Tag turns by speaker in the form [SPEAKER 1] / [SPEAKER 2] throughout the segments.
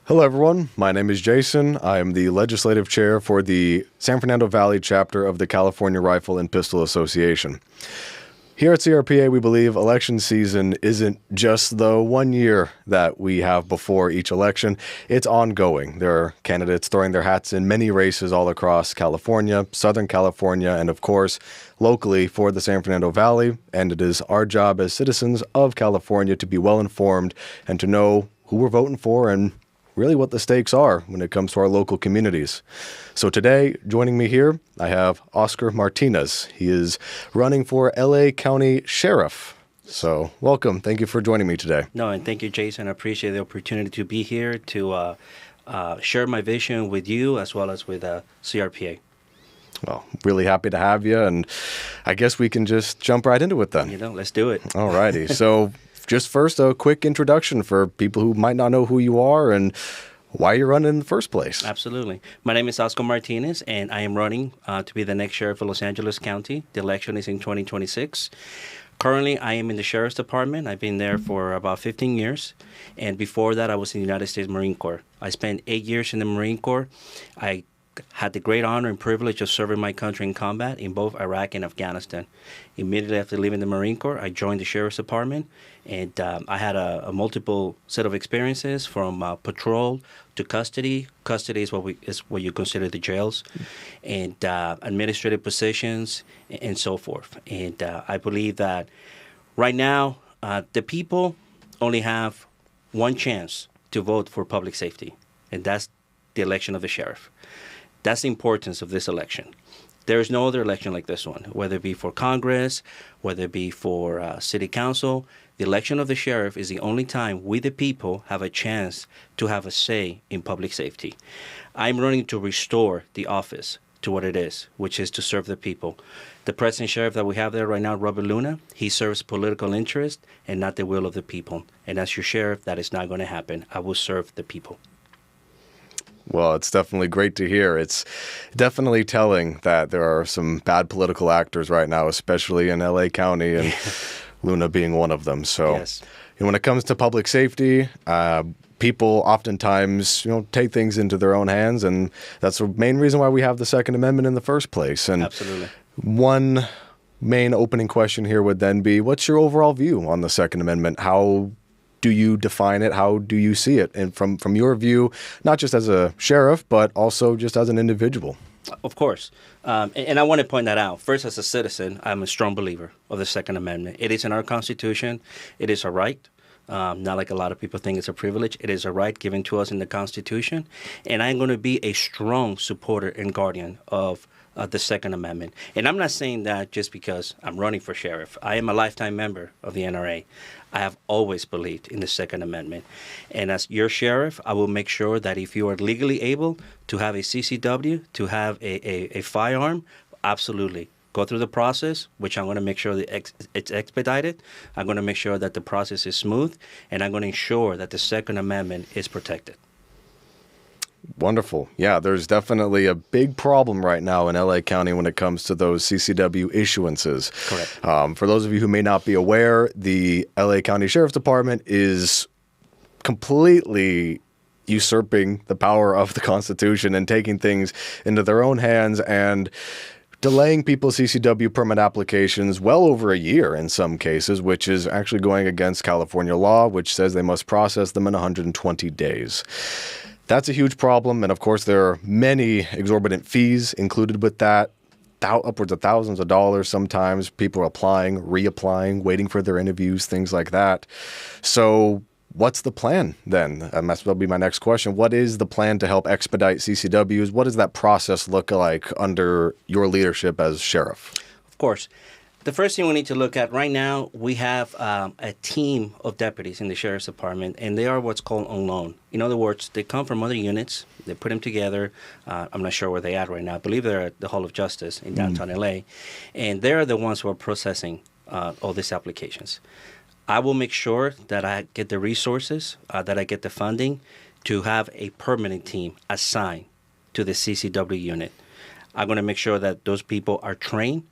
[SPEAKER 1] Hello, everyone. My name is Jason. I am the legislative chair for the San Fernando Valley chapter of the California Rifle and Pistol Association. Here at CRPA, we believe election season isn't just the 1 year that we have before each election. It's ongoing. There are candidates throwing their hats in many races all across California, Southern California, and of course, locally for the San Fernando Valley. And it is our job as citizens of California to be well informed and to know who we're voting for and really what the stakes are when it comes to our local communities. So today, joining me here, I have Oscar Martinez. He is running for LA County Sheriff. So welcome. Thank you for joining me today.
[SPEAKER 2] No, and thank you, Jason. I appreciate the opportunity to be here to share my vision with you as well as with CRPA.
[SPEAKER 1] Well, really happy to have you, and I guess we can just jump right into it then.
[SPEAKER 2] Let's do it.
[SPEAKER 1] All righty. So just first, a quick introduction for people who might not know who you are and why you're running in the first place.
[SPEAKER 2] Absolutely. My name is Oscar Martinez, and I am running to be the next sheriff of Los Angeles County. The election is in 2026. Currently, I am in the Sheriff's Department. I've been there for about 15 years, and before that, I was in the United States Marine Corps. I spent 8 years in the Marine Corps. I had the great honor and privilege of serving my country in combat in both Iraq and Afghanistan. Immediately after leaving the Marine Corps, I joined the Sheriff's Department, and I had a multiple set of experiences from patrol to custody. Custody is what you consider the jails, and administrative positions and so forth. And I believe that right now the people only have one chance to vote for public safety, and that's the election of the sheriff. That's the importance of this election. There is no other election like this one, whether it be for Congress, whether it be for city council. The election of the sheriff is the only time we, the people, have a chance to have a say in public safety. I'm running to restore the office to what it is, which is to serve the people. The present sheriff that we have there right now, Robert Luna, he serves political interest and not the will of the people. And as your sheriff, that is not going to happen. I will serve the people.
[SPEAKER 1] Well, it's definitely great to hear. It's definitely telling that there are some bad political actors right now, especially in LA County, and Luna being one of them. So
[SPEAKER 2] yes.
[SPEAKER 1] When it comes to public safety, people oftentimes take things into their own hands, and that's the main reason why we have the Second Amendment in the first place. And
[SPEAKER 2] absolutely.
[SPEAKER 1] One main opening question here would then be, what's your overall view on the Second Amendment? How do you define it? How do you see it? And from your view, not just as a sheriff, but also just as an individual.
[SPEAKER 2] Of course. And I want to point that out. First, as a citizen, I'm a strong believer of the Second Amendment. It is in our Constitution. It is a right. Not like a lot of people think it's a privilege. It is a right given to us in the Constitution. And I'm going to be a strong supporter and guardian of the Second Amendment. And I'm not saying that just because I'm running for sheriff. I am a lifetime member of the NRA. I have always believed in the Second Amendment. And as your sheriff, I will make sure that if you are legally able to have a CCW, to have a firearm, absolutely. Go through the process, which I'm going to make sure that it's expedited. I'm going to make sure that the process is smooth, and I'm going to ensure that the Second Amendment is protected.
[SPEAKER 1] Wonderful. Yeah, there's definitely a big problem right now in LA County when it comes to those CCW issuances.
[SPEAKER 2] Correct.
[SPEAKER 1] For those of you who may not be aware, the LA County Sheriff's Department is completely usurping the power of the Constitution and taking things into their own hands and delaying people's CCW permit applications well over a year in some cases, which is actually going against California law, which says they must process them in 120 days. That's a huge problem, and of course there are many exorbitant fees included with that, upwards of thousands of dollars sometimes. People are applying, reapplying, waiting for their interviews, things like that. So what's the plan then? That'll be my next question. What is the plan to help expedite CCWs? What does that process look like under your leadership as sheriff?
[SPEAKER 2] Of course. The first thing we need to look at right now, we have a team of deputies in the Sheriff's Department, and they are what's called on loan. In other words, they come from other units. They put them together. I'm not sure where they're at right now. I believe they're at the Hall of Justice in downtown LA, and they're the ones who are processing all these applications. I will make sure that I get the resources, that I get the funding to have a permanent team assigned to the CCW unit. I'm going to make sure that those people are trained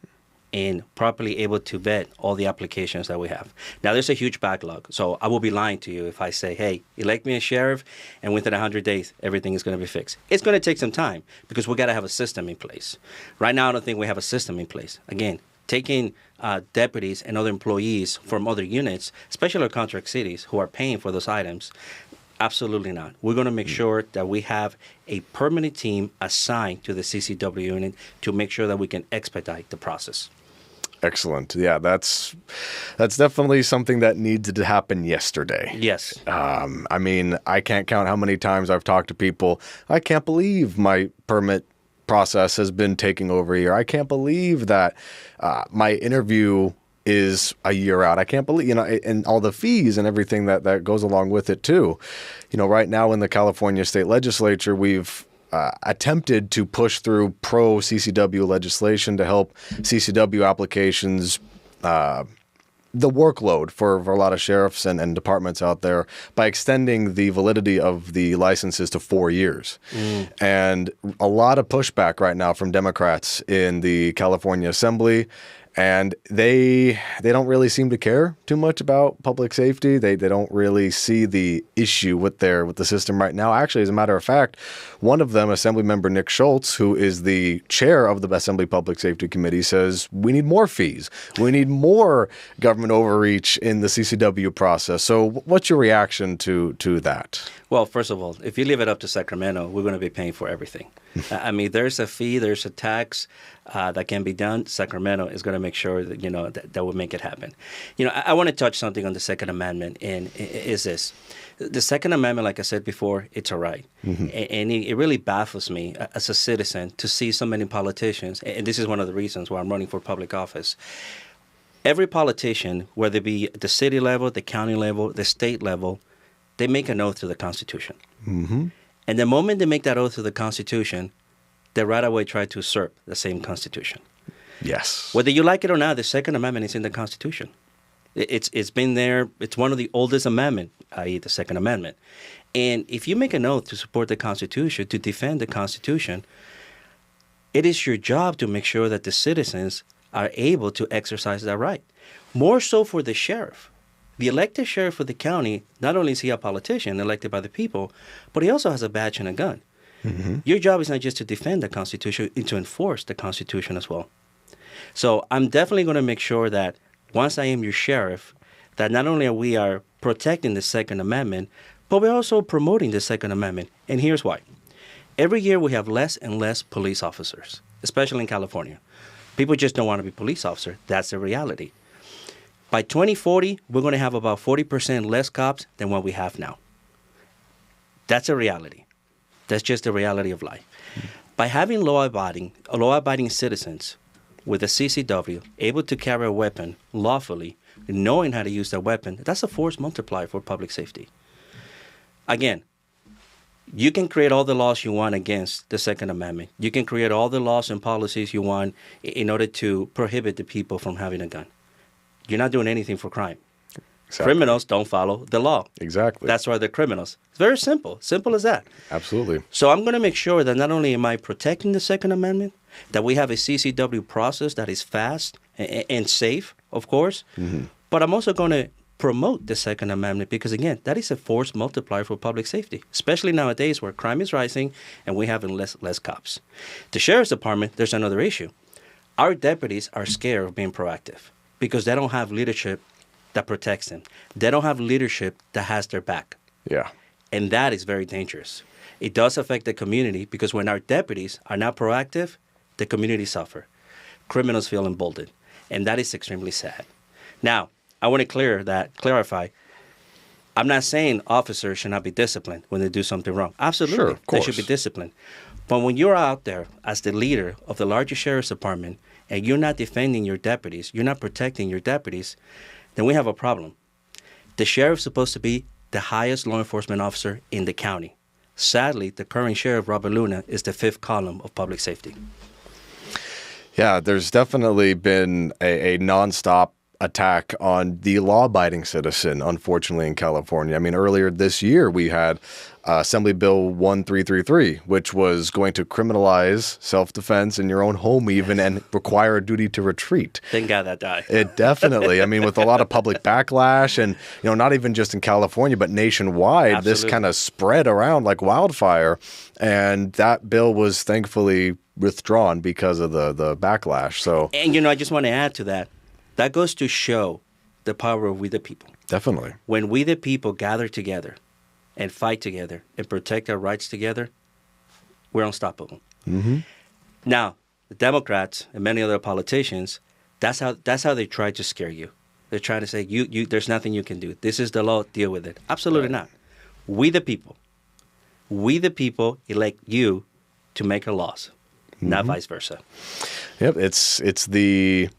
[SPEAKER 2] and properly able to vet all the applications that we have. Now, there's a huge backlog, so I will be lying to you if I say, hey, elect me as sheriff, and within 100 days, everything is going to be fixed. It's going to take some time because we got to have a system in place. Right now, I don't think we have a system in place. Again, taking deputies and other employees from other units, especially our contract cities, who are paying for those items, absolutely not. We're going to make sure that we have a permanent team assigned to the CCW unit to make sure that we can expedite the process.
[SPEAKER 1] Excellent. Yeah, that's definitely something that needed to happen yesterday.
[SPEAKER 2] Yes.
[SPEAKER 1] I mean, I can't count how many times I've talked to people. I can't believe my permit process has been taking over a year. I can't believe that my interview is a year out. I can't believe, and all the fees and everything that goes along with it too. Right now in the California state legislature, we've attempted to push through pro CCW legislation to help CCW applications, the workload for a lot of sheriffs and departments out there by extending the validity of the licenses to 4 years. And a lot of pushback right now from Democrats in the California Assembly. And they don't really seem to care too much about public safety. They don't really see the issue with the system right now. Actually, as a matter of fact, one of them, Assemblymember Nick Schultz, who is the chair of the Assembly Public Safety Committee, says we need more fees. We need more government overreach in the CCW process. So what's your reaction to that?
[SPEAKER 2] Well, first of all, if you leave it up to Sacramento, we're going to be paying for everything. I mean, there's a fee, there's a tax that can be done. Sacramento is going to make sure that, that will make it happen. I want to touch something on the Second Amendment, and is this. The Second Amendment, like I said before, it's a right. And it really baffles me as a citizen to see so many politicians, and this is one of the reasons why I'm running for public office. Every politician, whether it be at the city level, the county level, the state level, they make an oath to the Constitution. And the moment they make that oath to the Constitution, they right away try to usurp the same Constitution.
[SPEAKER 1] Yes.
[SPEAKER 2] Whether you like it or not, the Second Amendment is in the Constitution. It's been there. It's one of the oldest amendments, i.e. the Second Amendment. And if you make an oath to support the Constitution, to defend the Constitution, it is your job to make sure that the citizens are able to exercise that right. More so for the sheriff. The elected sheriff of the county, not only is he a politician elected by the people, but he also has a badge and a gun. Your job is not just to defend the Constitution, it's to enforce the Constitution as well. So I'm definitely going to make sure that once I am your sheriff, that not only are we protecting the Second Amendment, but we're also promoting the Second Amendment. And here's why. Every year we have less and less police officers, especially in California. People just don't want to be police officers. That's the reality. By 2040, we're going to have about 40% less cops than what we have now. That's a reality. That's just the reality of life. By having law-abiding citizens with a CCW able to carry a weapon lawfully, knowing how to use that weapon, that's a force multiplier for public safety. Again, you can create all the laws you want against the Second Amendment. You can create all the laws and policies you want in order to prohibit the people from having a gun. You're not doing anything for crime. Exactly. Criminals don't follow the law.
[SPEAKER 1] Exactly.
[SPEAKER 2] That's why they're criminals. It's very simple. Simple as that.
[SPEAKER 1] Absolutely.
[SPEAKER 2] So I'm going to make sure that not only am I protecting the Second Amendment, that we have a CCW process that is fast and safe, of course, but I'm also going to promote the Second Amendment because, again, that is a force multiplier for public safety, especially nowadays where crime is rising and we have less cops. The Sheriff's Department, there's another issue. Our deputies are scared of being proactive because they don't have leadership that protects them. They don't have leadership that has their back.
[SPEAKER 1] Yeah.
[SPEAKER 2] And that is very dangerous. It does affect the community because when our deputies are not proactive, the community suffer. Criminals feel emboldened. And that is extremely sad. Now, I want to clarify. I'm not saying officers should not be disciplined when they do something wrong. Absolutely.
[SPEAKER 1] Sure, of course.
[SPEAKER 2] They should be disciplined. But when you're out there as the leader of the largest sheriff's department and you're not defending your deputies, you're not protecting your deputies, then we have a problem. The sheriff's supposed to be the highest law enforcement officer in the county. Sadly, the current sheriff, Robert Luna, is the fifth column of public safety.
[SPEAKER 1] Yeah, there's definitely been a nonstop attack on the law-abiding citizen, unfortunately, in California. I mean, earlier this year, we had Assembly Bill 1333, which was going to criminalize self-defense in your own home even and require a duty to retreat.
[SPEAKER 2] Thank God that died.
[SPEAKER 1] It definitely, I mean, with a lot of public backlash and, not even just in California, but nationwide,
[SPEAKER 2] Absolutely.
[SPEAKER 1] This kind of spread around like wildfire. And that bill was thankfully withdrawn because of the backlash. So,
[SPEAKER 2] And, I just want to add to that. That goes to show the power of we the people.
[SPEAKER 1] definitely.
[SPEAKER 2] When we the people gather together and fight together and protect our rights together, we're unstoppable.
[SPEAKER 1] Mm-hmm.
[SPEAKER 2] Now, the Democrats and many other politicians, that's how they try to scare you. They try to say, you there's nothing you can do. This is the law, deal with it. Absolutely not. We the people elect you to make our laws, not vice versa.
[SPEAKER 1] Yep, it's the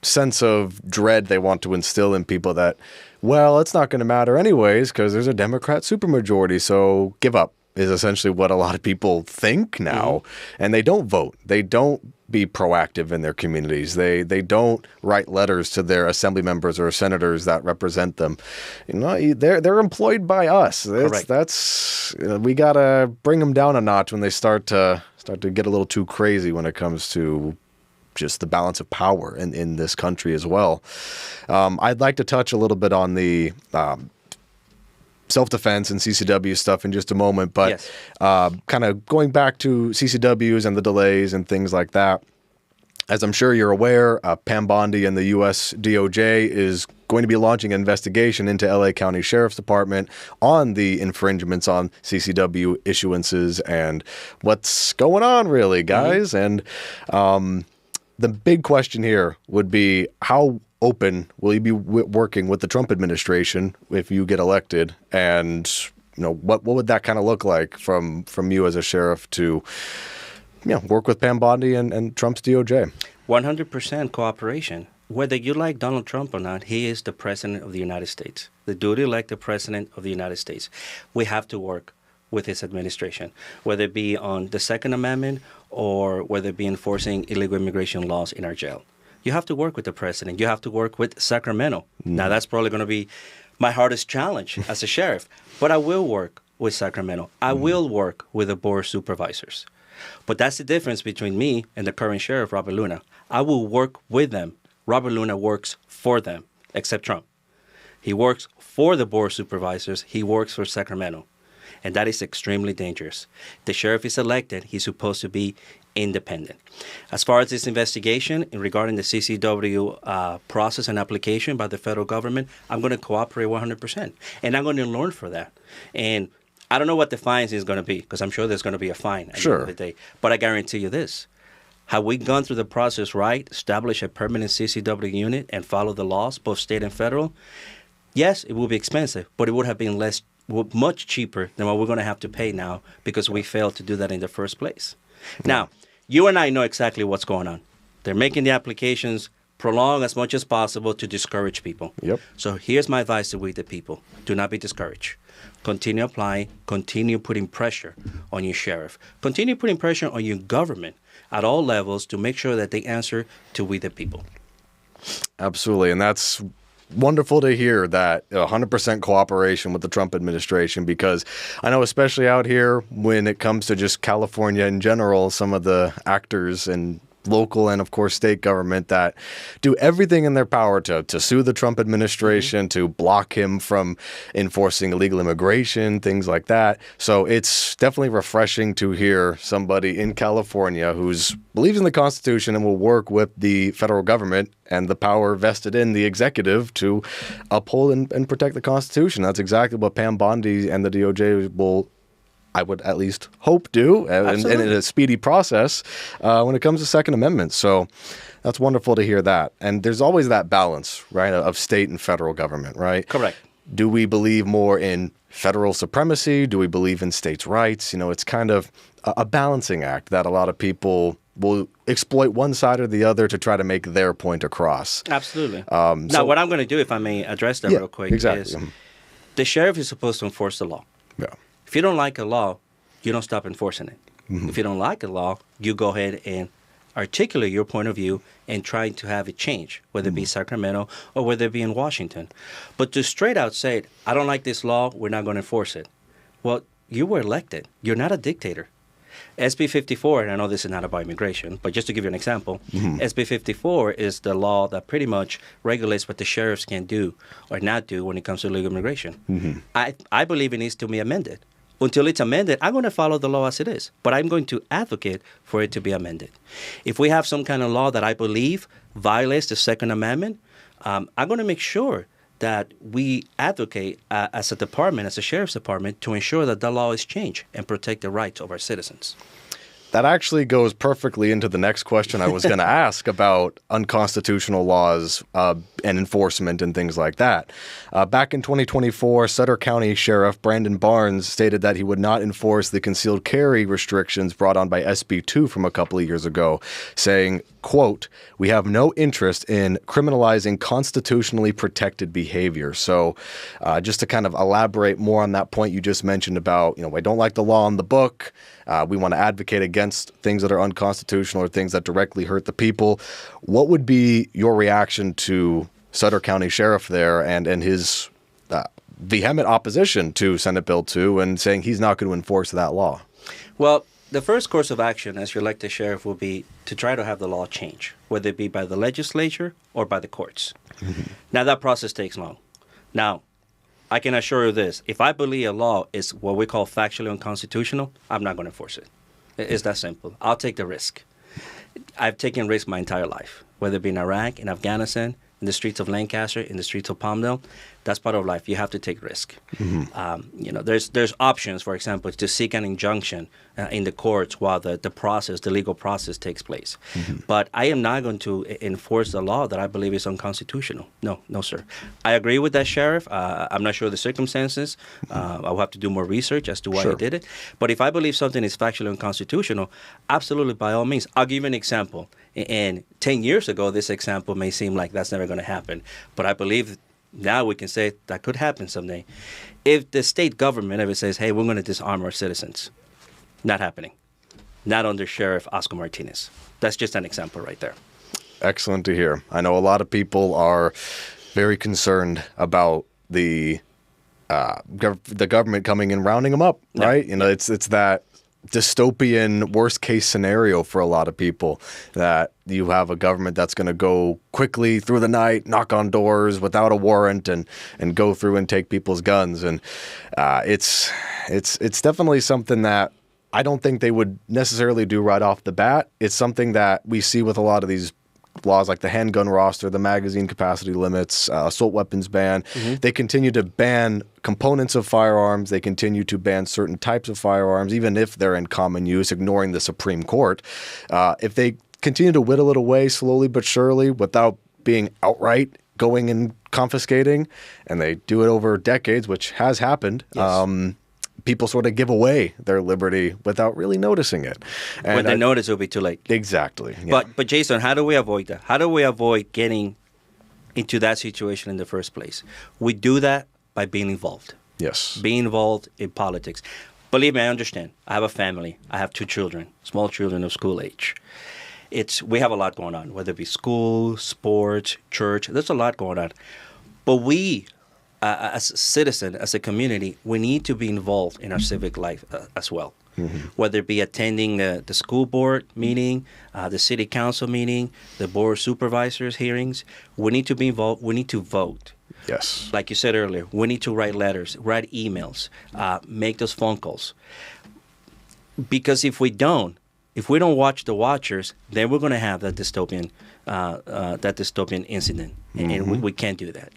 [SPEAKER 1] sense of dread they want to instill in people that, well, it's not going to matter anyways because there's a Democrat supermajority, so give up is essentially what a lot of people think now. And they don't vote. They don't be proactive in their communities. They don't write letters to their assembly members or senators that represent them. They're employed by us. That's we got to bring them down a notch when they start to get a little too crazy when it comes to just the balance of power in this country as well. I'd like to touch a little bit on the self-defense and CCW stuff in just a moment, but
[SPEAKER 2] Yes.
[SPEAKER 1] Kind of going back to CCWs and the delays and things like that. As I'm sure you're aware, Pam Bondi and the U.S. DOJ is going to be launching an investigation into L.A. County Sheriff's Department on the infringements on CCW issuances and what's going on, really, guys. And the big question here would be, how open will you be working with the Trump administration if you get elected? And what would that kind of look like from you as a sheriff to work with Pam Bondi and Trump's DOJ?
[SPEAKER 2] 100% cooperation. Whether you like Donald Trump or not, he is the president of the United States. The duty to elect the president of the United States. We have to work with his administration, whether it be on the Second Amendment or whether it be enforcing illegal immigration laws in our jail. You have to work with the president. You have to work with Sacramento. Now, that's probably going to be my hardest challenge as a sheriff, but I will work with Sacramento. I will work with the board of supervisors. But that's the difference between me and the current sheriff, Robert Luna. I will work with them. Robert Luna works for them, except Trump. He works for the board of supervisors. He works for Sacramento. And that is extremely dangerous. The sheriff is elected. He's supposed to be independent. As far as this investigation regarding the CCW process and application by the federal government, I'm going to cooperate 100%. And I'm going to learn for that. And I don't know what the fines is going to be, because I'm sure there's going to be a fine at the end of the day. But I guarantee you this. Have we gone through the process right, established a permanent CCW unit, and follow the laws, both state and federal? Yes, it will be expensive, but it would have been much cheaper than what we're going to have to pay now because we failed to do that in the first place. Now, you and I know exactly what's going on. They're making the applications prolong as much as possible to discourage people.
[SPEAKER 1] Yep.
[SPEAKER 2] So here's my advice to we the people. Do not be discouraged. Continue applying. Continue putting pressure on your sheriff. Continue putting pressure on your government at all levels to make sure that they answer to we the people.
[SPEAKER 1] Absolutely. And that's wonderful to hear, that 100% cooperation with the Trump administration, because I know especially out here when it comes to just California in general, some of the actors and local and, of course, state government that do everything in their power to sue the Trump administration, to block him from enforcing illegal immigration, things like that. So it's definitely refreshing to hear somebody in California who's believes in the Constitution and will work with the federal government and the power vested in the executive to uphold and protect the Constitution. That's exactly what Pam Bondi and the DOJ will, I would at least hope, do, and in a speedy process when it comes to Second Amendment. So that's wonderful to hear that. And there's always that balance, right, of state and federal government, right?
[SPEAKER 2] Correct.
[SPEAKER 1] Do we believe more in federal supremacy? Do we believe in states' rights? It's kind of a balancing act that a lot of people will exploit one side or the other to try to make their point across.
[SPEAKER 2] Absolutely. Now, what I'm going to do, if I may address that real quick, is the sheriff is supposed to enforce the law.
[SPEAKER 1] Yeah.
[SPEAKER 2] If you don't like a law, you don't stop enforcing it. If you don't like a law, you go ahead and articulate your point of view and trying to have it change, whether it be Sacramento or whether it be in Washington. But to straight out say, I don't like this law, we're not going to enforce it. Well, you were elected. You're not a dictator. SB 54, and I know this is not about immigration, but just to give you an example, SB 54 is the law that pretty much regulates what the sheriffs can do or not do when it comes to illegal immigration. I believe it needs to be amended. Until it's amended, I'm going to follow the law as it is, but I'm going to advocate for it to be amended. If we have some kind of law that I believe violates the Second Amendment, I'm going to make sure that we advocate as a department, as a sheriff's department, to ensure that the law is changed and protect the rights of our citizens.
[SPEAKER 1] That actually goes perfectly into the next question I was going to ask about unconstitutional laws and enforcement and things like that. Back in 2024, Sutter County Sheriff Brandon Barnes stated that he would not enforce the concealed carry restrictions brought on by SB 2 from a couple of years ago, saying, quote, "We have no interest in criminalizing constitutionally protected behavior." So just to kind of elaborate more on that point you just mentioned about, I don't like the law in the book. We want to advocate against things that are unconstitutional or things that directly hurt the people. What would be your reaction to Sutter County Sheriff there and his vehement opposition to Senate Bill 2 and saying he's not going to enforce that law?
[SPEAKER 2] Well, the first course of action as your elected sheriff will be to try to have the law change, whether it be by the legislature or by the courts. Now, that process takes long. Now, I can assure you this. If I believe a law is what we call factually unconstitutional, I'm not going to enforce it. It's that simple. I'll take the risk. I've taken risks my entire life, whether it be in Iraq, in Afghanistan, in the streets of Lancaster, in the streets of Palmdale. That's part of life. You have to take risk. There's options, for example, to seek an injunction in the courts while the legal process takes place. But I am not going to enforce the law that I believe is unconstitutional. No, sir. I agree with that sheriff. I'm not sure of the circumstances. I'll have to do more research as to why he did it. But if I believe something is factually unconstitutional, absolutely, by all means. I'll give you an example. And 10 years ago, this example may seem like that's never going to happen. But I believe now we can say that could happen someday. If the state government ever says, hey, we're going to disarm our citizens, not happening. Not under Sheriff Oscar Martinez. That's just an example right there.
[SPEAKER 1] Excellent to hear. I know a lot of people are very concerned about the government coming and rounding them up, right? It's that dystopian worst case scenario for a lot of people, that you have a government that's going to go quickly through the night, knock on doors without a warrant and go through and take people's guns. And it's definitely something that I don't think they would necessarily do right off the bat. It's something that we see with a lot of these laws like the handgun roster, the magazine capacity limits, assault weapons ban. They continue to ban components of firearms. They continue to ban certain types of firearms, even if they're in common use, ignoring the Supreme Court. If they continue to whittle it away slowly but surely without being outright going and confiscating, and they do it over decades, which has happened, people sort of give away their liberty without really noticing it. And
[SPEAKER 2] when they notice, it'll be too late.
[SPEAKER 1] Exactly. Yeah.
[SPEAKER 2] But Jason, how do we avoid that? How do we avoid getting into that situation in the first place? We do that by being involved.
[SPEAKER 1] Yes.
[SPEAKER 2] Being involved in politics. Believe me, I understand. I have a family. I have 2 children, small children of school age. We have a lot going on, whether it be school, sports, church. There's a lot going on. But we, as a citizen, as a community, we need to be involved in our civic life as well. Whether it be attending the school board meeting, the city council meeting, the board of supervisors hearings. We need to be involved. We need to vote.
[SPEAKER 1] Yes.
[SPEAKER 2] Like you said earlier, we need to write letters, write emails, make those phone calls. Because if we don't watch the watchers, then we're going to have that dystopian incident, and we can't do that.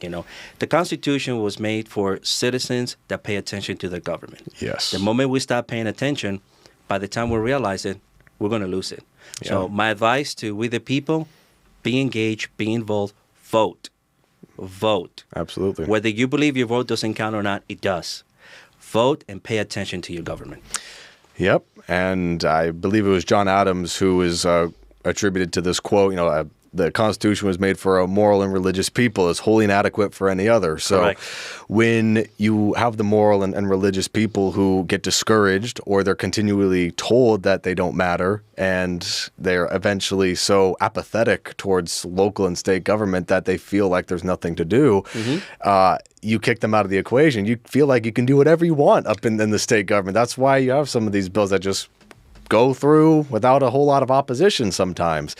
[SPEAKER 2] The Constitution was made for citizens that pay attention to their government.
[SPEAKER 1] Yes.
[SPEAKER 2] The moment we stop paying attention, by the time we realize it, we're going to lose it. Yeah. So my advice to we the people: be engaged, be involved, vote.
[SPEAKER 1] Absolutely.
[SPEAKER 2] Whether you believe your vote doesn't count or not, it does. Vote and pay attention to your government.
[SPEAKER 1] Yep, and I believe it was John Adams who is attributed to this quote, the Constitution was made for a moral and religious people, is wholly inadequate for any other. So
[SPEAKER 2] Correct.
[SPEAKER 1] when you have the moral and religious people who get discouraged, or they're continually told that they don't matter, and they're eventually so apathetic towards local and state government that they feel like there's nothing to do, you kick them out of the equation. You feel like you can do whatever you want up in the state government. That's why you have some of these bills that just go through without a whole lot of opposition sometimes.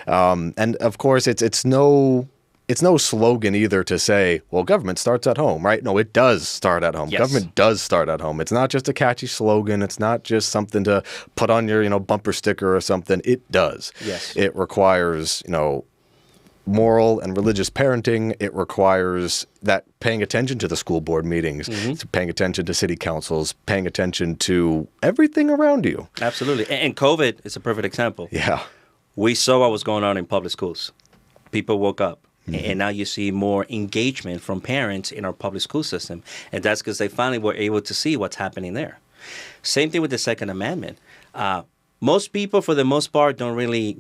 [SPEAKER 1] And of course, it's no slogan either to say, well, government starts at home, right? No, it does start at home.
[SPEAKER 2] Yes.
[SPEAKER 1] Government does start at home. It's not just a catchy slogan. It's not just something to put on your, bumper sticker or something. It does.
[SPEAKER 2] Yes.
[SPEAKER 1] It requires, moral and religious parenting. It requires that paying attention to the school board meetings, paying attention to city councils, paying attention to everything around you.
[SPEAKER 2] Absolutely. And COVID is a perfect example.
[SPEAKER 1] Yeah.
[SPEAKER 2] We saw what was going on in public schools. People woke up. And now you see more engagement from parents in our public school system. And that's because they finally were able to see what's happening there. Same thing with the Second Amendment. Most people, for the most part, don't really,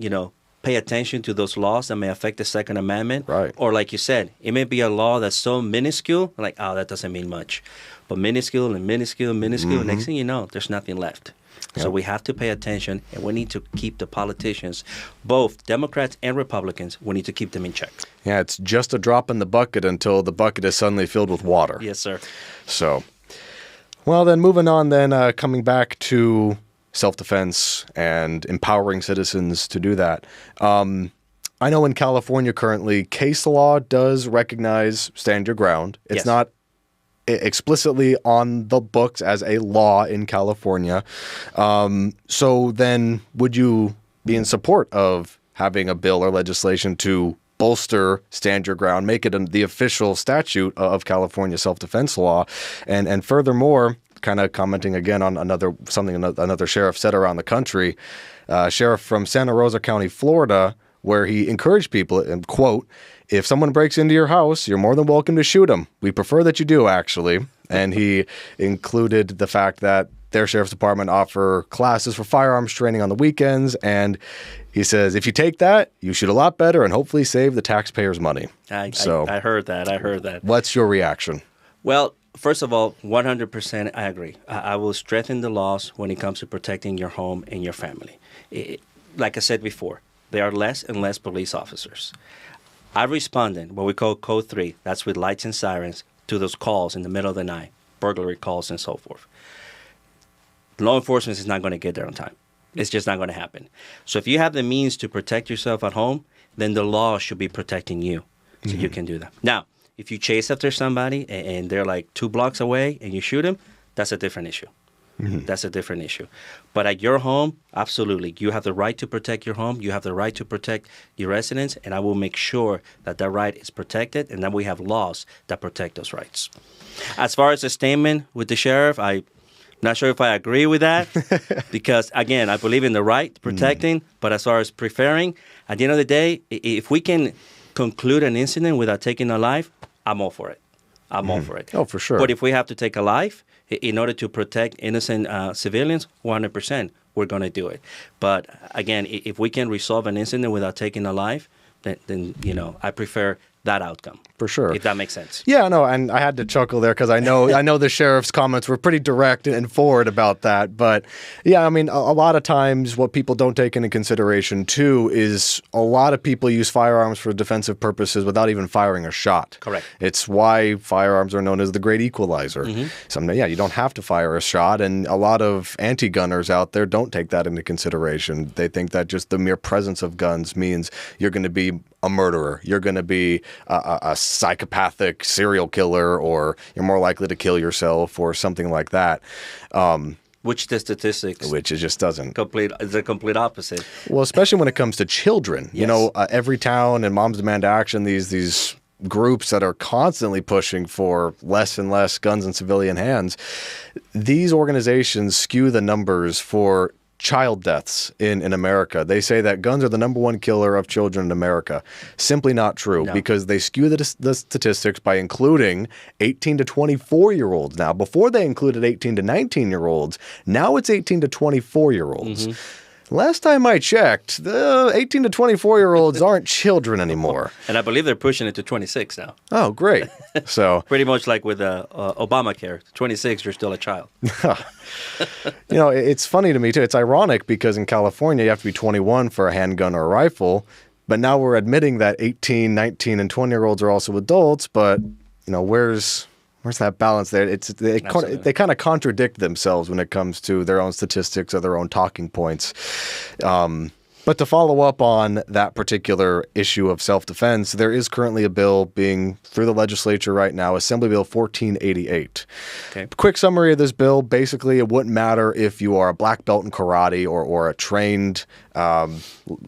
[SPEAKER 2] pay attention to those laws that may affect the Second Amendment.
[SPEAKER 1] Right.
[SPEAKER 2] Or like you said, it may be a law that's so minuscule, like, oh, that doesn't mean much. But minuscule and minuscule and minuscule, next thing you know, there's nothing left. Yep. So we have to pay attention, and we need to keep the politicians, both Democrats and Republicans, we need to keep them in check.
[SPEAKER 1] Yeah, it's just a drop in the bucket until the bucket is suddenly filled with water.
[SPEAKER 2] Yes, sir.
[SPEAKER 1] So, well, then moving on then, coming back to self-defense and empowering citizens to do that. I know in California currently, case law does recognize stand your ground. It's not explicitly on the books as a law in California. So then would you be in support of having a bill or legislation to bolster stand your ground, make it the official statute of California self-defense law? And furthermore, kind of commenting again on another sheriff said around the country, sheriff from Santa Rosa County, Florida, where he encouraged people, and quote, "If someone breaks into your house, you're more than welcome to shoot them. We prefer that you do, actually." And he included the fact that their sheriff's department offer classes for firearms training on the weekends. And he says, if you take that, you shoot a lot better and hopefully save the taxpayers money.
[SPEAKER 2] I heard that.
[SPEAKER 1] What's your reaction?
[SPEAKER 2] Well, first of all, 100% I agree. I will strengthen the laws when it comes to protecting your home and your family. Like I said before, there are less and less police officers. I responded, what we call Code 3, that's with lights and sirens, to those calls in the middle of the night, burglary calls and so forth. Law enforcement is not going to get there on time. It's just not going to happen. So if you have the means to protect yourself at home, then the law should be protecting you. So you can do that. Now, if you chase after somebody and they're like 2 blocks away and you shoot them, that's a different issue. That's a different issue. But at your home, absolutely. You have the right to protect your home. You have the right to protect your residents. And I will make sure that that right is protected and that we have laws that protect those rights. As far as the statement with the sheriff, I'm not sure if I agree with that because, again, I believe in the right protecting. But as far as preferring, at the end of the day, if we can conclude an incident without taking a life, I'm all for it. I'm all for it.
[SPEAKER 1] Oh, for sure.
[SPEAKER 2] But if we have to take a life in order to protect innocent civilians, 100%, we're going to do it. But again, if we can resolve an incident without taking a life, then I prefer that outcome.
[SPEAKER 1] For sure.
[SPEAKER 2] If that makes sense.
[SPEAKER 1] Yeah, no, and I had to chuckle there because I know the sheriff's comments were pretty direct and forward about that. But yeah, I mean, a lot of times what people don't take into consideration too is a lot of people use firearms for defensive purposes without even firing a shot.
[SPEAKER 2] Correct.
[SPEAKER 1] It's why firearms are known as the great equalizer. You don't have to fire a shot, and a lot of anti-gunners out there don't take that into consideration. They think that just the mere presence of guns means you're going to be a murderer, you're going to be a psychopathic serial killer, or you're more likely to kill yourself or something like that.
[SPEAKER 2] Which the statistics...
[SPEAKER 1] Which it just doesn't.
[SPEAKER 2] It's the complete opposite.
[SPEAKER 1] Well, especially when it comes to children.
[SPEAKER 2] Yes.
[SPEAKER 1] Every town and Moms Demand Action, these groups that are constantly pushing for less and less guns in civilian hands, these organizations skew the numbers for child deaths in America. They say that guns are the #1 killer of children in America. Simply not true, because they skew the statistics by including 18 to 24-year-olds now. Before they included 18 to 19-year-olds. Now it's 18 to 24-year-olds. Last time I checked, the 18 to 24-year-olds aren't children anymore.
[SPEAKER 2] And I believe they're pushing it to 26 now.
[SPEAKER 1] Oh, great. So
[SPEAKER 2] pretty much like with Obamacare, 26, you're still a child.
[SPEAKER 1] It's funny to me, too. It's ironic because in California, you have to be 21 for a handgun or a rifle. But now we're admitting that 18, 19, and 20-year-olds are also adults. But, where's that balance there? They kind of contradict themselves when it comes to their own statistics or their own talking points. But to follow up on that particular issue of self-defense, there is currently a bill being through the legislature right now, Assembly Bill 1488.
[SPEAKER 2] Okay.
[SPEAKER 1] Quick summary of this bill. Basically, it wouldn't matter if you are a black belt in karate or a trained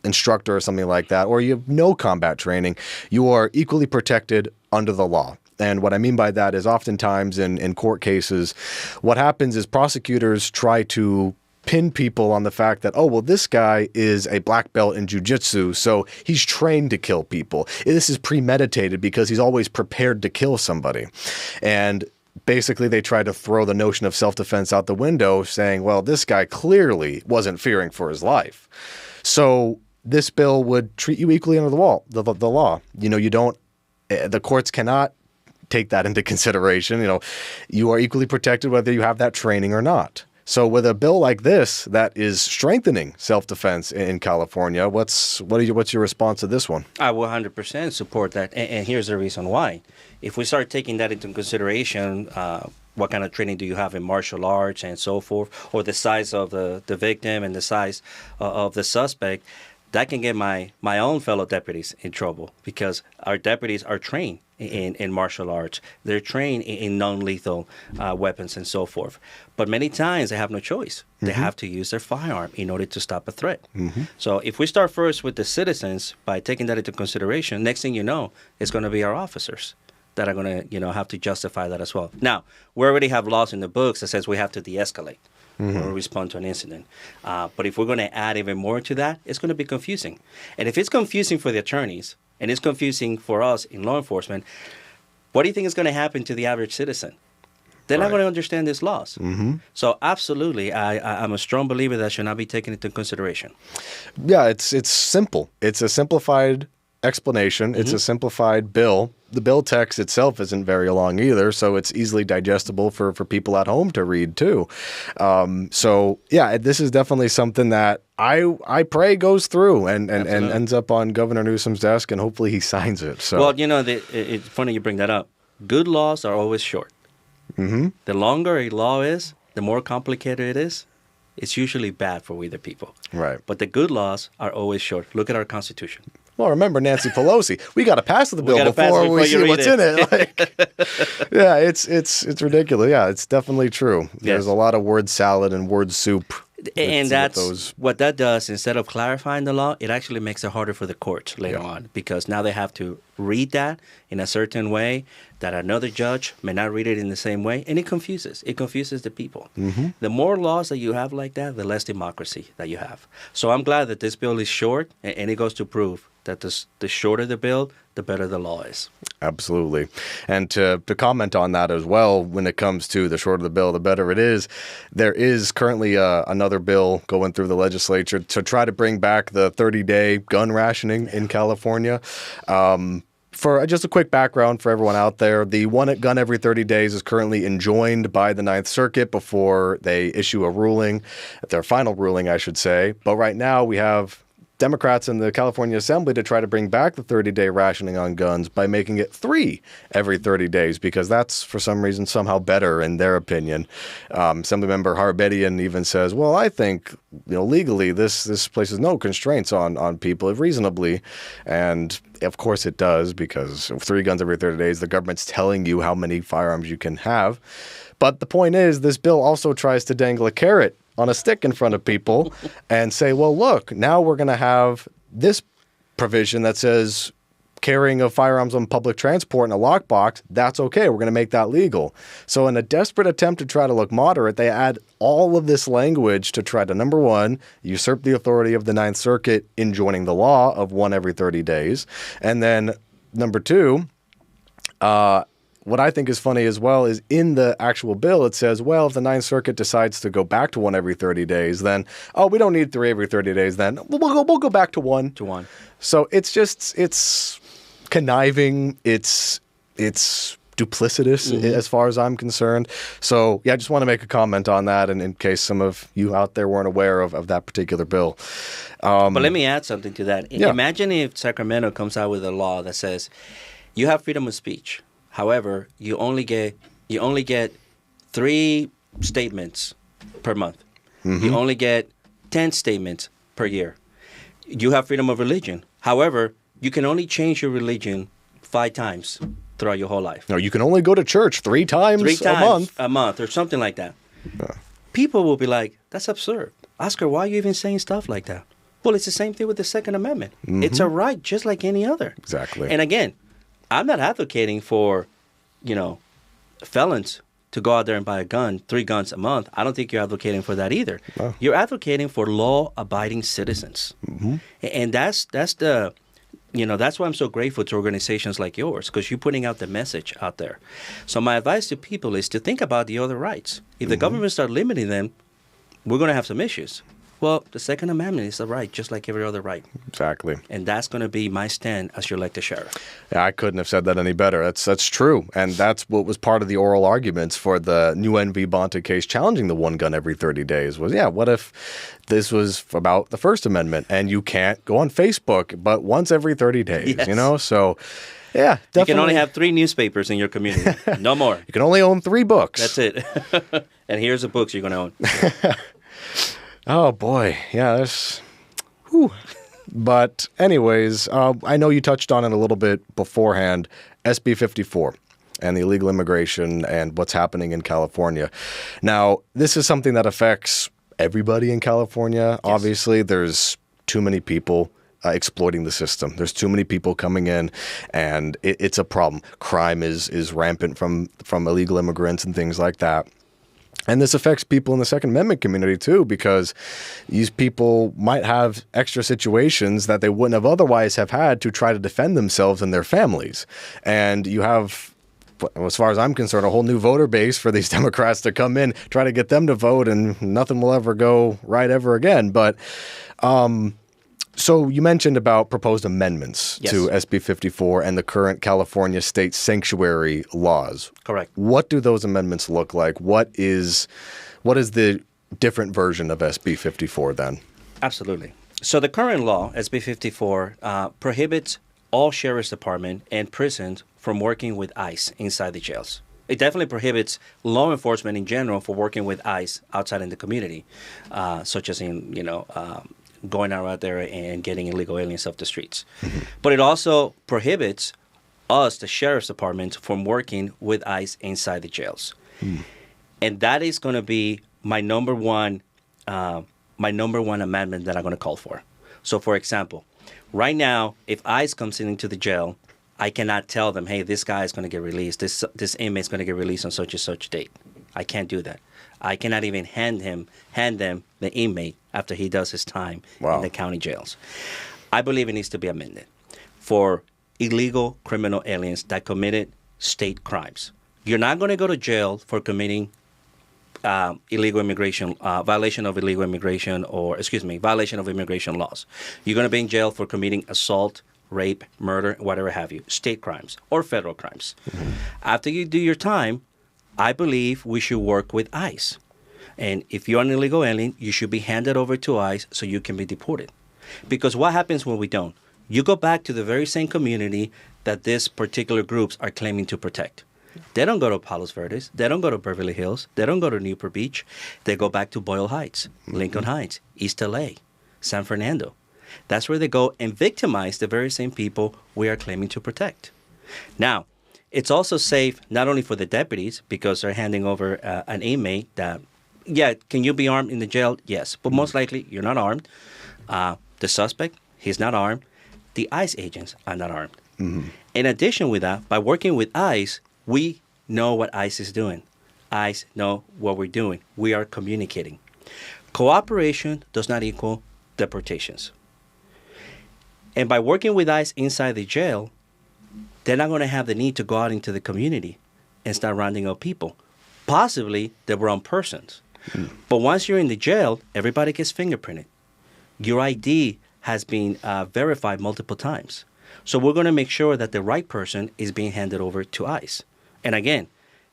[SPEAKER 1] instructor or something like that, or you have no combat training. You are equally protected under the law. And what I mean by that is oftentimes in court cases, what happens is prosecutors try to pin people on the fact that, oh, well, this guy is a black belt in jiu-jitsu, so he's trained to kill people. This is premeditated because he's always prepared to kill somebody. And basically they try to throw the notion of self-defense out the window, saying, well, this guy clearly wasn't fearing for his life. So this bill would treat you equally under the law. The courts cannot take that into consideration. You are equally protected whether you have that training or not. So with a bill like this that is strengthening self-defense in California, what's your response to this one?
[SPEAKER 2] I will 100% support that, and here's the reason why. If we start taking that into consideration, what kind of training do you have in martial arts and so forth, or the size of the victim and the size of the suspect, that can get my own fellow deputies in trouble because our deputies are trained in martial arts. They're trained in non-lethal weapons and so forth. But many times they have no choice. They have to use their firearm in order to stop a threat. So if we start first with the citizens by taking that into consideration, next thing you know, it's going to be our officers that are going to have to justify that as well. Now, we already have laws in the books that says we have to de-escalate or respond to an incident. But if we're going to add even more to that, it's going to be confusing. And if it's confusing for the attorneys and it's confusing for us in law enforcement, what do you think is going to happen to the average citizen? They're not going to understand these laws. So absolutely, I'm a strong believer that should not be taken into consideration.
[SPEAKER 1] Yeah, it's simple. It's a simplified explanation. It's a simplified bill. The bill text itself isn't very long either, so it's easily digestible for people at home to read too. So yeah, this is definitely something that I pray goes through and ends up on Governor Newsom's desk, and hopefully he signs it. So
[SPEAKER 2] well, it's funny you bring that up. Good laws are always short. The longer a law is, the more complicated it is. It's usually bad for we the people.
[SPEAKER 1] Right.
[SPEAKER 2] But the good laws are always short. Look at our Constitution.
[SPEAKER 1] Well, remember Nancy Pelosi. We got to pass the bill before we see what's in it. Yeah, it's ridiculous. Yeah, it's definitely true. Yes. There's a lot of word salad and word soup.
[SPEAKER 2] And that's what that does. Instead of clarifying the law, it actually makes it harder for the courts later on, because now they have to read that in a certain way that another judge may not read it in the same way, and it confuses the people. The more laws that you have like that, the less democracy that you have. So I'm glad that this bill is short, and it goes to prove that the shorter the bill, the better the law is.
[SPEAKER 1] Absolutely. And to comment on that as well, when it comes to the shorter the bill, the better it is, there is currently another bill going through the legislature to try to bring back the 30-day gun rationing in California. For just a quick background for everyone out there, the one gun every 30 days is currently enjoined by the Ninth Circuit before they issue a ruling, their final ruling, I should say. But right now we have Democrats in the California Assembly to try to bring back the 30-day rationing on guns by making it 3 every 30 days, because that's, for some reason, somehow better in their opinion. Assemblymember Harbedian even says, well, I think legally this places no constraints on people reasonably. And of course it does, because 3 guns every 30 days, the government's telling you how many firearms you can have. But the point is, this bill also tries to dangle a carrot on a stick in front of people and say, well, look, now we're going to have this provision that says carrying of firearms on public transport in a lockbox, that's okay. We're going to make that legal. So in a desperate attempt to try to look moderate, they add all of this language to try to, number one, usurp the authority of the Ninth Circuit in joining the law of 1 every 30 days. And then number two, what I think is funny as well is in the actual bill, it says, well, if the Ninth Circuit decides to go back to one every 30 days, then, oh, we don't need 3 every 30 days then. We'll go back to one.
[SPEAKER 2] To one.
[SPEAKER 1] So it's conniving. It's duplicitous as far as I'm concerned. So, yeah, I just want to make a comment on that, and in case some of you out there weren't aware of that particular bill.
[SPEAKER 2] But let me add something to that.
[SPEAKER 1] Yeah.
[SPEAKER 2] Imagine if Sacramento comes out with a law that says you have freedom of speech. However, you only get 3 statements per month. You only get 10 statements per year. You have freedom of religion. However, you can only change your religion 5 times throughout your whole life.
[SPEAKER 1] No, you can only go to church 3 times,
[SPEAKER 2] a month or something like that. People will be like, that's absurd. Oscar, why are you even saying stuff like that? Well, it's the same thing with the Second Amendment. It's a right just like any other.
[SPEAKER 1] Exactly.
[SPEAKER 2] And again, I'm not advocating for, felons to go out there and buy a gun, 3 guns a month. I don't think you're advocating for that either.
[SPEAKER 1] No.
[SPEAKER 2] You're advocating for law-abiding citizens. And that's why I'm so grateful to organizations like yours, because you're putting out the message out there. So my advice to people is to think about the other rights. If the government start limiting them, we're going to have some issues. Well, the Second Amendment is a right, just like every other right.
[SPEAKER 1] Exactly.
[SPEAKER 2] And that's going to be my stand as your elected sheriff.
[SPEAKER 1] Yeah, I couldn't have said that any better. That's true. And that's what was part of the oral arguments for the new NV Bonta case challenging the 1 gun every 30 days was, what if this was about the First Amendment and you can't go on Facebook but once every 30 days,
[SPEAKER 2] Yes.
[SPEAKER 1] So, yeah, definitely.
[SPEAKER 2] You can only have 3 newspapers in your community. No more.
[SPEAKER 1] You can only own 3 books.
[SPEAKER 2] That's it. And here's the books you're going to own.
[SPEAKER 1] Oh, boy. Yeah, that's... Whew. But anyways, I know you touched on it a little bit beforehand, SB 54 and the illegal immigration and what's happening in California. Now, this is something that affects everybody in California. Yes. Obviously, there's too many people exploiting the system. There's too many people coming in, and it's a problem. Crime is rampant from illegal immigrants and things like that. And this affects people in the Second Amendment community, too, because these people might have extra situations that they wouldn't have otherwise have had to try to defend themselves and their families. And you have, as far as I'm concerned, a whole new voter base for these Democrats to come in, try to get them to vote, and nothing will ever go right ever again. But so you mentioned about proposed amendments to SB 54 and the current California state sanctuary laws.
[SPEAKER 2] Correct.
[SPEAKER 1] What do those amendments look like? What is the different version of SB 54 then?
[SPEAKER 2] Absolutely. So the current law, SB 54, prohibits all sheriff's department and prisons from working with ICE inside the jails. It definitely prohibits law enforcement in general for working with ICE outside in the community, such as in, going out there and getting illegal aliens off the streets. But it also prohibits us, the sheriff's department, from working with ICE inside the jails. And that is going to be my number one amendment that I'm going to call for. So, for example, right now, if ICE comes into the jail, I cannot tell them, hey, this guy is going to get released. This inmate is going to get released on such and such date. I can't do that. I cannot even hand them the inmate after he does his time in the county jails. I believe it needs to be amended for illegal criminal aliens that committed state crimes. You're not going to go to jail for committing illegal immigration, violation of illegal immigration, violation of immigration laws. You're going to be in jail for committing assault, rape, murder, whatever have you, state crimes or federal crimes. After you do your time, I believe we should work with ICE. And if you're an illegal alien, you should be handed over to ICE so you can be deported. Because what happens when we don't? You go back to the very same community that these particular groups are claiming to protect. They don't go to Palos Verdes. They don't go to Beverly Hills. They don't go to Newport Beach. They go back to Boyle Heights, Lincoln Heights, East LA, San Fernando. That's where they go and victimize the very same people we are claiming to protect. Now, it's also safe not only for the deputies because they're handing over an inmate that, can you be armed in the jail? Yes, but most likely you're not armed. The suspect, he's not armed. The ICE agents are not armed. In addition with that, by working with ICE, we know what ICE is doing. ICE know what we're doing. We are communicating. Cooperation does not equal deportations. And by working with ICE inside the jail, they're not going to have the need to go out into the community and start rounding up people, possibly the wrong persons. But once you're in the jail, everybody gets fingerprinted. Your ID has been verified multiple times. So we're going to make sure that the right person is being handed over to ICE. And again,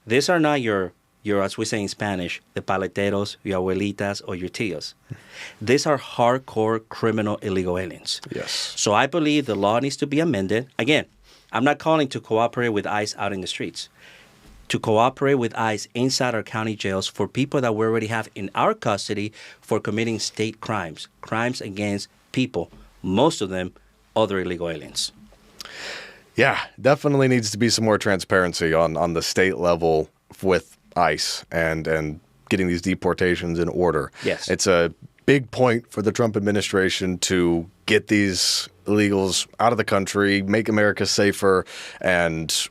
[SPEAKER 2] these are not your, as we say in Spanish, the paleteros, your abuelitas, or your tios. These are hardcore criminal illegal aliens.
[SPEAKER 1] Yes.
[SPEAKER 2] So I believe the law needs to be amended. Again, I'm not calling to cooperate with ICE out in the streets. To cooperate with ICE inside our county jails for people that we already have in our custody for committing state crimes, crimes against people, most of them other illegal aliens.
[SPEAKER 1] Yeah, definitely needs to be some more transparency on the state level with ICE and getting these deportations in order.
[SPEAKER 2] Yes.
[SPEAKER 1] It's a big point for the Trump administration to get these illegals out of the country, make America safer, and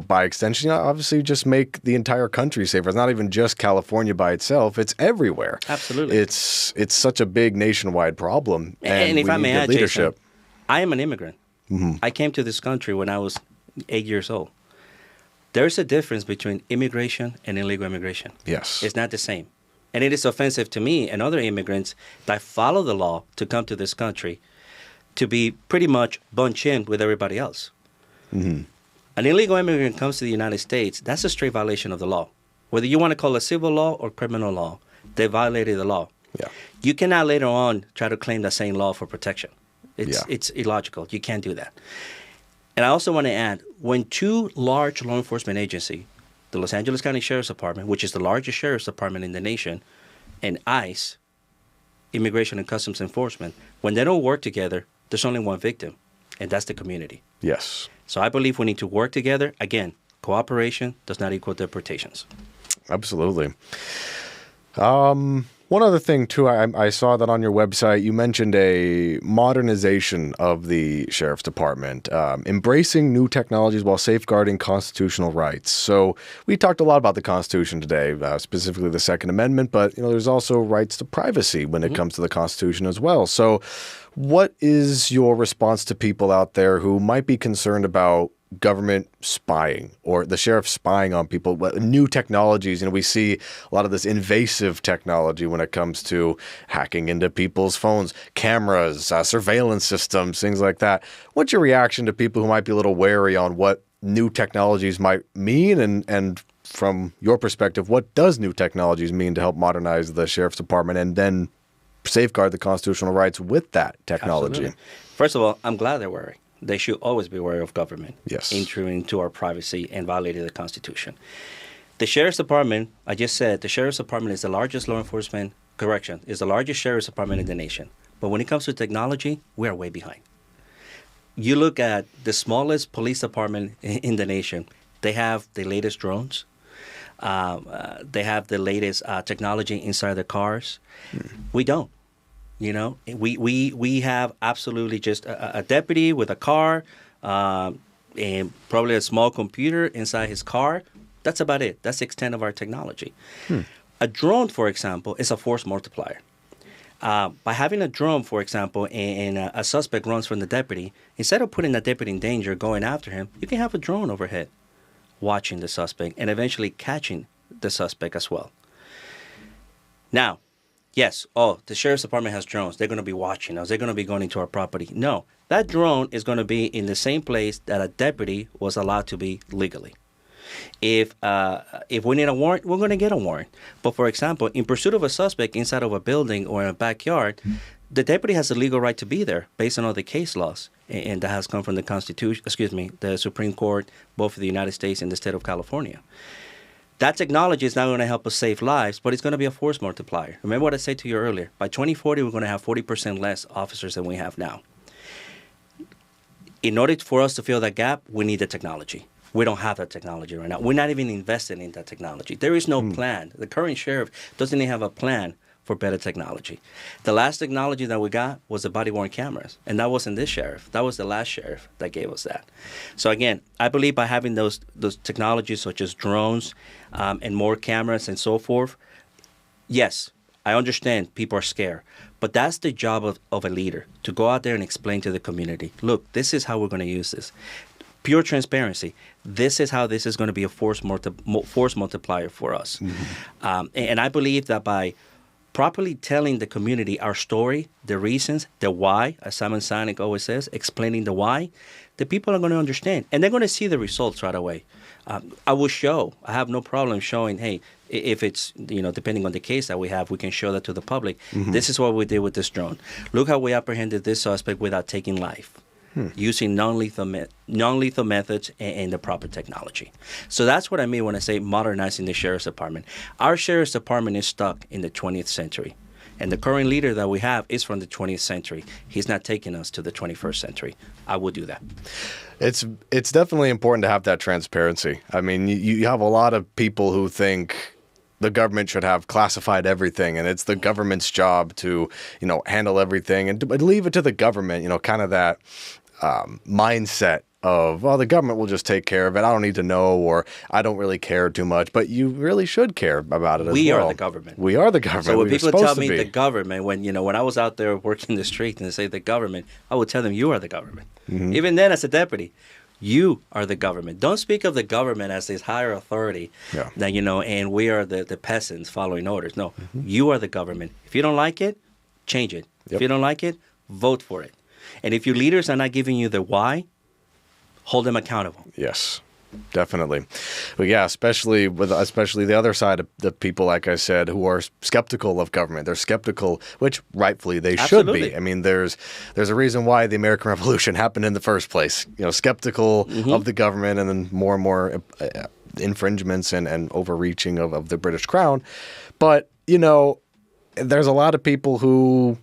[SPEAKER 1] by extension, obviously just make the entire country safer. It's not even just California by itself. It's everywhere.
[SPEAKER 2] Absolutely.
[SPEAKER 1] It's such a big nationwide problem.
[SPEAKER 2] And if I may add,
[SPEAKER 1] leadership.
[SPEAKER 2] Jason, I am an immigrant. Mm-hmm. I came to this country when I was 8 years old. There's a difference between immigration and illegal immigration.
[SPEAKER 1] Yes.
[SPEAKER 2] It's not the same. And it is offensive to me and other immigrants that follow the law to come to this country to be pretty much bunched in with everybody else. Mm-hmm. An illegal immigrant comes to the United States, that's a straight violation of the law. Whether you want to call it civil law or criminal law, they violated the law.
[SPEAKER 1] Yeah.
[SPEAKER 2] You cannot later on try to claim the same law for protection. It's illogical. You can't do that. And I also want to add, when two large law enforcement agencies, the Los Angeles County Sheriff's Department, which is the largest sheriff's department in the nation, and ICE, Immigration and Customs Enforcement, when they don't work together, there's only one victim, and that's the community.
[SPEAKER 1] Yes.
[SPEAKER 2] So I believe we need to work together. Again, cooperation does not equal deportations.
[SPEAKER 1] Absolutely. One other thing, too, I saw that on your website, you mentioned a modernization of the Sheriff's Department, embracing new technologies while safeguarding constitutional rights. So we talked a lot about the Constitution today, specifically the Second Amendment, but there's also rights to privacy when it comes to the Constitution as well. So what is your response to people out there who might be concerned about government spying or the sheriff spying on people, new technologies? We see a lot of this invasive technology when it comes to hacking into people's phones, cameras, surveillance systems, things like that. What's your reaction to people who might be a little wary on what new technologies might mean? And from your perspective, what does new technologies mean to help modernize the sheriff's department and then safeguard the constitutional rights with that technology?
[SPEAKER 2] Absolutely. First of all, I'm glad they're wary. They should always be wary of government.
[SPEAKER 1] Yes.
[SPEAKER 2] Intruding into our privacy and violating the Constitution. The Sheriff's Department, I just said, the Sheriff's Department is the largest law enforcement, is the largest Sheriff's Department in the nation. But when it comes to technology, we are way behind. You look at the smallest police department in the nation, they have the latest drones. They have the latest technology inside their cars. We don't. We have absolutely just a deputy with a car and probably a small computer inside his car. That's about it. That's the extent of our technology. A drone, for example, is a force multiplier. By having a drone, for example, and a suspect runs from the deputy, instead of putting the deputy in danger, going after him, you can have a drone overhead watching the suspect and eventually catching the suspect as well. Now, yes, the Sheriff's Department has drones. They're going to be watching us. They're going to be going into our property. No, that drone is going to be in the same place that a deputy was allowed to be legally. If we need a warrant, we're going to get a warrant. But for example, in pursuit of a suspect inside of a building or in a backyard, the deputy has the legal right to be there based on all the case laws. And that has come from the Supreme Court, both of the United States and the state of California. That technology is not going to help us save lives, but it's going to be a force multiplier. Remember what I said to you earlier. By 2040, we're going to have 40% less officers than we have now. In order for us to fill that gap, we need the technology. We don't have that technology right now. We're not even investing in that technology. There is no plan. The current sheriff doesn't even have a plan for better technology. The last technology that we got was the body-worn cameras, and that wasn't this sheriff. That was the last sheriff that gave us that. So again, I believe by having those technologies such as drones and more cameras and so forth, yes, I understand people are scared, but that's the job of a leader, to go out there and explain to the community, look, this is how we're going to use this. pure transparency. This is how this is going to be a force multiplier for us. And I believe that by properly telling the community our story, the reasons, the why, as Simon Sinek always says, explaining the why, the people are going to understand. And they're going to see the results right away. I have no problem showing, hey, if it's, depending on the case that we have, we can show that to the public. This is what we did with this drone. Look how we apprehended this suspect without taking life. Using non-lethal methods and the proper technology. So that's what I mean when I say modernizing the sheriff's department. Our sheriff's department is stuck in the 20th century. And the current leader that we have is from the 20th century. He's not taking us to the 21st century. I will do that.
[SPEAKER 1] It's definitely important to have that transparency. I mean, you have a lot of people who think the government should have classified everything, and it's the government's job to, handle everything and to leave it to the government, kind of that mindset of, well, the government will just take care of it. I don't need to know, or I don't really care too much. But you really should care about it as well.
[SPEAKER 2] We are the government.
[SPEAKER 1] We are the government.
[SPEAKER 2] So when people tell me the government, when I was out there working the street and they say the government, I would tell them you are the government. Even then, as a deputy, you are the government. Don't speak of the government as this higher authority that, and we are the peasants following orders. No, you are the government. If you don't like it, change it. If you don't like it, vote for it. And if your leaders are not giving you the why, hold them accountable.
[SPEAKER 1] Yes, definitely. But yeah, especially the other side of the people, like I said, who are skeptical of government. They're skeptical, which rightfully they should be. I mean, there's a reason why the American Revolution happened in the first place. Skeptical of the government, and then more and more infringements and overreaching of the British Crown. But, there's a lot of people who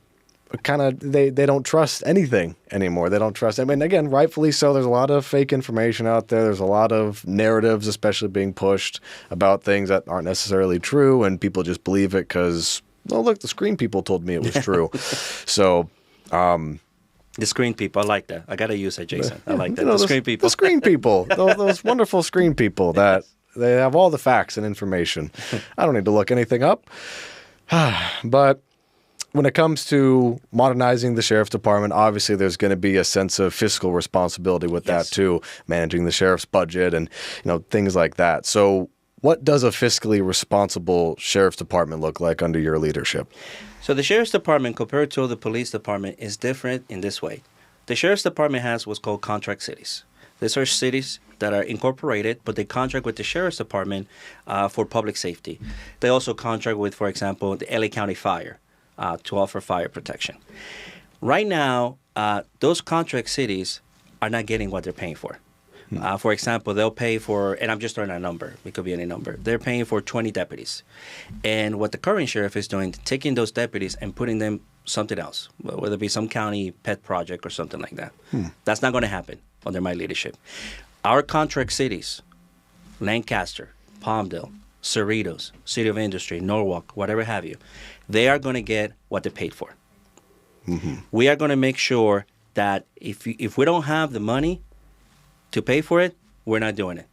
[SPEAKER 1] kind of they don't trust anything anymore. They don't trust. I mean, again, rightfully so. There's a lot of fake information out there. There's a lot of narratives, especially being pushed about things that aren't necessarily true, and people just believe it because, oh, look, the screen people told me it was true. So,
[SPEAKER 2] the screen people, I like that. I gotta use that, Jason. I like that. The screen people.
[SPEAKER 1] The screen people. those wonderful screen people that they have all the facts and information. I don't need to look anything up. But when it comes to modernizing the sheriff's department, obviously there's going to be a sense of fiscal responsibility with that too, managing the sheriff's budget and things like that. So what does a fiscally responsible sheriff's department look like under your leadership?
[SPEAKER 2] So the sheriff's department, compared to the police department, is different in this way. The sheriff's department has what's called contract cities. These are cities that are incorporated, but they contract with the sheriff's department for public safety. They also contract with, for example, the LA County Fire to offer fire protection. Right now, those contract cities are not getting what they're paying for. For example, they'll pay for, and I'm just throwing a number, it could be any number, they're paying for 20 deputies. And what the current sheriff is doing, taking those deputies and putting them something else, whether it be some county pet project or something like that. That's not going to happen under my leadership. Our contract cities, Lancaster, Palmdale, Cerritos, City of Industry, Norwalk, whatever have you, they are going to get what they paid for. We are going to make sure that if we don't have the money to pay for it, we're not doing it.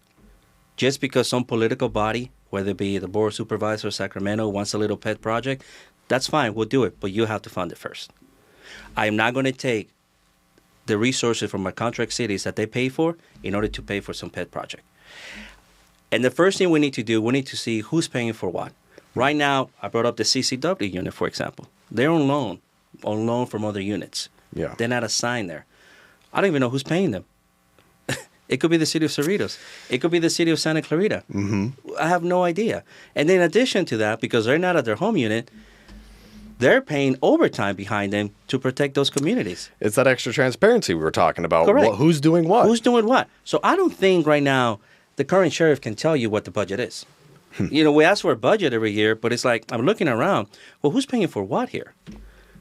[SPEAKER 2] Just because some political body, whether it be the Board of Supervisors of Sacramento, wants a little pet project, that's fine, we'll do it, but you have to fund it first. I am not going to take the resources from our contract cities that they pay for in order to pay for some pet project. And the first thing we need to do, we need to see who's paying for what. Right now, I brought up the CCW unit, for example. They're on loan from other units.
[SPEAKER 1] Yeah.
[SPEAKER 2] They're not assigned there. I don't even know who's paying them. It could be the city of Cerritos. It could be the city of Santa Clarita. I have no idea. And then in addition to that, because they're not at their home unit, they're paying overtime behind them to protect those communities.
[SPEAKER 1] It's that extra transparency we were talking about.
[SPEAKER 2] Correct.
[SPEAKER 1] Who's doing what?
[SPEAKER 2] Who's doing what? So I don't think right now the current sheriff can tell you what the budget is. We ask for a budget every year, but it's like, I'm looking around, well, who's paying for what here?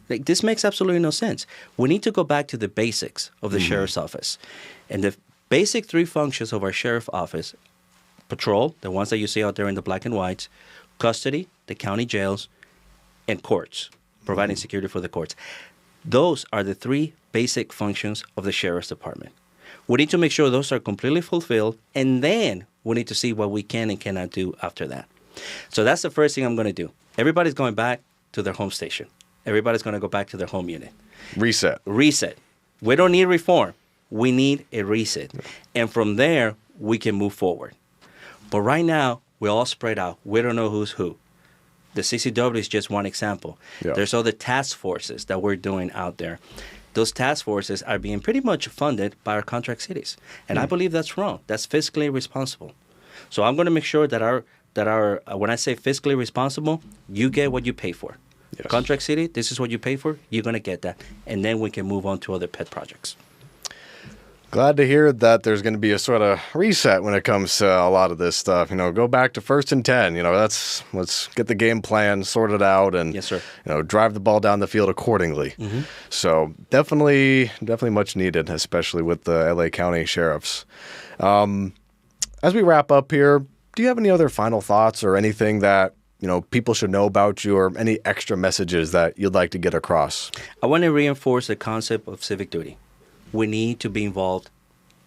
[SPEAKER 2] Like, this makes absolutely no sense. We need to go back to the basics of the sheriff's office. And the basic three functions of our sheriff's office: patrol, the ones that you see out there in the black and whites; custody, the county jails; and courts, providing security for the courts. Those are the three basic functions of the sheriff's department. We need to make sure those are completely fulfilled, and then we need to see what we can and cannot do after that. So that's the first thing I'm going to do. Everybody's going back to their home station. Everybody's going to go back to their home unit.
[SPEAKER 1] Reset.
[SPEAKER 2] We don't need reform. We need a reset. And from there, we can move forward. But right now, we're all spread out. We don't know who's who. The CCW is just one example.
[SPEAKER 1] Yeah.
[SPEAKER 2] There's other task forces that we're doing out there. Those task forces are being pretty much funded by our contract cities. And I believe that's wrong. That's fiscally irresponsible. So I'm going to make sure that our when I say fiscally responsible, you get what you pay for.
[SPEAKER 1] Yes.
[SPEAKER 2] Contract city, this is what you pay for. You're going to get that. And then we can move on to other pet projects.
[SPEAKER 1] Glad to hear that there's going to be a sort of reset when it comes to a lot of this stuff. Go back to 1st and 10. Let's get the game plan sorted out and
[SPEAKER 2] Yes, sir.
[SPEAKER 1] Drive the ball down the field accordingly.
[SPEAKER 2] Mm-hmm.
[SPEAKER 1] So definitely much needed, especially with the LA County sheriffs. As we wrap up here, do you have any other final thoughts or anything that people should know about you, or any extra messages that you'd like to get across?
[SPEAKER 2] I want to reinforce the concept of civic duty. We need to be involved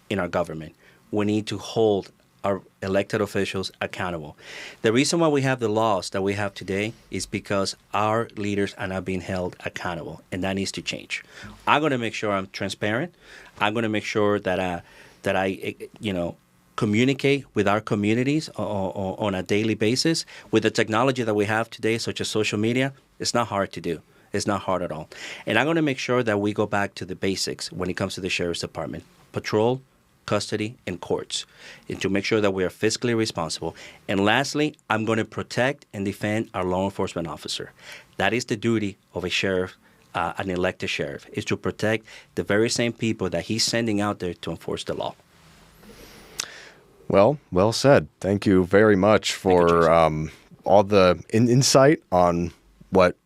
[SPEAKER 2] in our government. We need to hold our elected officials accountable. The reason why we have the laws that we have today is because our leaders are not being held accountable, and that needs to change. I'm going to make sure I'm transparent. I'm going to make sure that I communicate with our communities on a daily basis. With the technology that we have today, such as social media, it's not hard to do. It's not hard at all. And I'm going to make sure that we go back to the basics when it comes to the Sheriff's Department. Patrol, custody, and courts, and to make sure that we are fiscally responsible. And lastly, I'm going to protect and defend our law enforcement officer. That is the duty of a sheriff, an elected sheriff, is to protect the very same people that he's sending out there to enforce the law.
[SPEAKER 1] Well said. Thank you very much for all the insight on what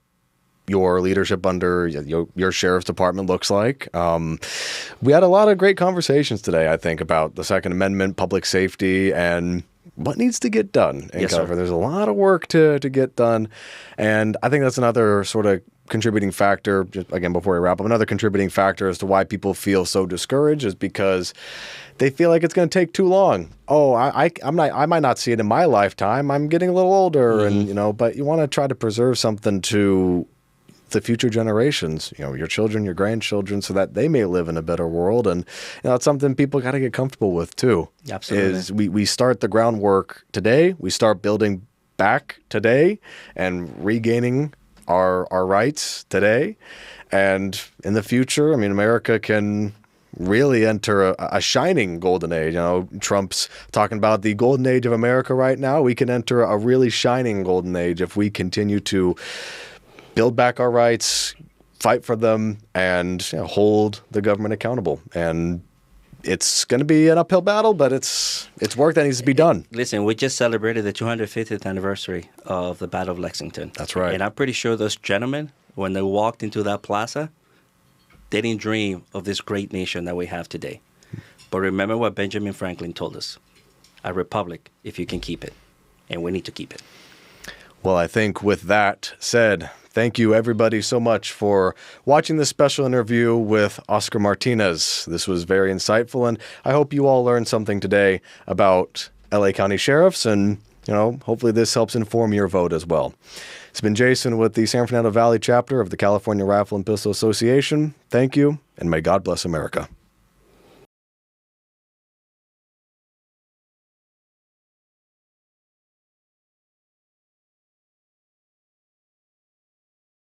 [SPEAKER 1] your leadership under your sheriff's department looks like. We had a lot of great conversations today, I think, about the Second Amendment, public safety, and what needs to get done.
[SPEAKER 2] Yes, sir.
[SPEAKER 1] There's a lot of work to get done. And I think that's another sort of contributing factor, just again, before we wrap up, another contributing factor as to why people feel so discouraged is because they feel like it's going to take too long. I might not see it in my lifetime. I'm getting a little older, and but you want to try to preserve something to the future generations, your children, your grandchildren, so that they may live in a better world. And it's something people got to get comfortable with too.
[SPEAKER 2] Absolutely.
[SPEAKER 1] Is we start the groundwork today. We start building back today and regaining our rights today. And in the future, America can really enter a shining golden age. Trump's talking about the golden age of America right now. We can enter a really shining golden age if we continue to build back our rights, fight for them, and hold the government accountable. And it's going to be an uphill battle, but it's work that needs to be done.
[SPEAKER 2] Listen, we just celebrated the 250th anniversary of the Battle of Lexington.
[SPEAKER 1] That's right.
[SPEAKER 2] And I'm pretty sure those gentlemen, when they walked into that plaza, they didn't dream of this great nation that we have today. But remember what Benjamin Franklin told us: a republic, if you can keep it. And we need to keep it.
[SPEAKER 1] Well, I think with that said, thank you everybody so much for watching this special interview with Oscar Martinez. This was very insightful, and I hope you all learned something today about LA County Sheriffs, and hopefully this helps inform your vote as well. It's been Jason with the San Fernando Valley chapter of the California Rifle and Pistol Association. Thank you, and may God bless America.